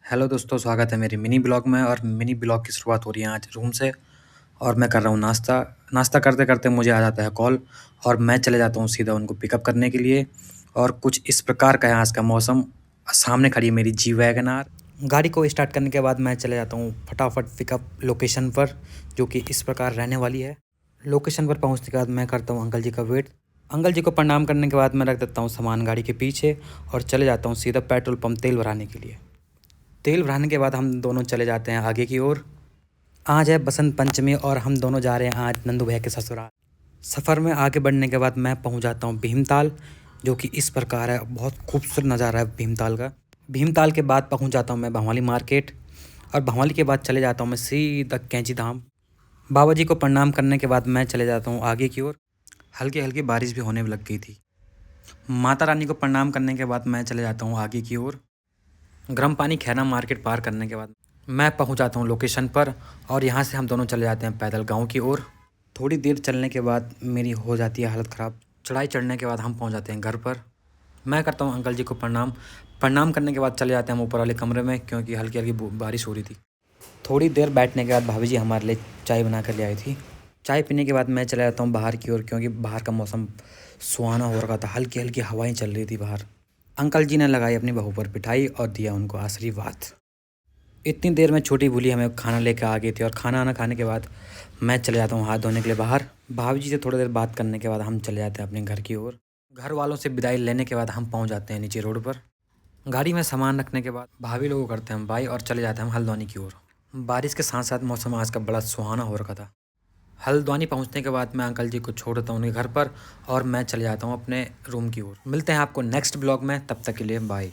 Hello दोस्तों, स्वागत है मेरे मिनी ब्लॉग में। और मिनी ब्लॉग की शुरुआत हो रही है आज रूम से। और मैं कर रहा हूँ नाश्ता। नाश्ता करते करते मुझे आ जाता है कॉल और मैं चले जाता हूँ सीधा उनको पिकअप करने के लिए। और कुछ इस प्रकार का है आज का मौसम। सामने खड़ी है मेरी जी वैगन आर। गाड़ी को स्टार्ट करने के बाद मैं चले जाता हूँ फटाफट पिकअप लोकेशन पर, जो कि इस प्रकार रहने वाली है। लोकेशन पर पहुँचने के बाद मैं करता हूँ अंकल जी का वेट। अंकल जी को प्रणाम करने के बाद मैं रख देता हूँ सामान गाड़ी के पीछे और चले जाता हूँ सीधा पेट्रोल पंप तेल भराने के लिए। तेल भराने के बाद हम दोनों चले जाते हैं आगे की ओर। आज है बसंत पंचमी और हम दोनों जा रहे हैं आज नंदू भैया के ससुराल। सफ़र में आगे बढ़ने के बाद मैं पहुंच जाता हूं भीमताल, जो कि इस प्रकार है। बहुत खूबसूरत नज़ारा है भीमताल का। भीमताल के बाद पहुंच जाता हूं मैं भंवाली मार्केट। और भंवाली के बाद चले जाता हूं मैं सीधा कैंची धाम। बाबा जी को प्रणाम करने के बाद मैं चले जाता हूँ आगे की ओर। हल्की हल्की बारिश भी होने लग गई थी। माता रानी को प्रणाम करने के बाद मैं चले जाता हूँ आगे की ओर। गर्म पानी खैरा मार्केट पार करने के बाद मैं पहुंच जाता हूं लोकेशन पर। और यहां से हम दोनों चले जाते हैं पैदल गांव की ओर। थोड़ी देर चलने के बाद मेरी हो जाती है हालत ख़राब। चढ़ाई चढ़ने के बाद हम पहुंच जाते हैं घर पर। मैं करता हूं अंकल जी को प्रणाम। प्रणाम करने के बाद चले जाते हैं हम ऊपर वाले कमरे में, क्योंकि हल्की हल्की बारिश हो रही थी। थोड़ी देर बैठने के बाद भाभी जी हमारे लिए चाय बना कर ले आई थी। चाय पीने के बाद मैं चला जाता हूँ बाहर की ओर, क्योंकि बाहर का मौसम सुहाना हो रखा था। हल्की हल्की हवाएं चल रही थी बाहर। अंकल जी ने लगाई अपनी बहू पर पिटाई और दिया उनको आशीर्वाद। इतनी देर में छोटी भूली हमें खाना लेकर आ गई थी। और खाना आना खाने के बाद मैं चले जाता हूँ हाथ धोने के लिए बाहर। भाभी जी से थोड़ी देर बात करने के बाद हम चले जाते हैं अपने घर की ओर। घर वालों से विदाई लेने के बाद हम पहुँच जाते हैं नीचे रोड पर। गाड़ी में सामान रखने के बाद भाभी लोगों को करते हैं हम बाय और चले जाते हैं हम हल्द्वानी की ओर। बारिश के साथ साथ मौसम आज का बड़ा सुहाना हो रखा था। हल्द्वानी पहुंचने के बाद मैं अंकल जी को छोड़ देता हूँ उनके घर पर और मैं चले जाता हूँ अपने रूम की ओर। मिलते हैं आपको नेक्स्ट ब्लॉग में, तब तक के लिए बाय।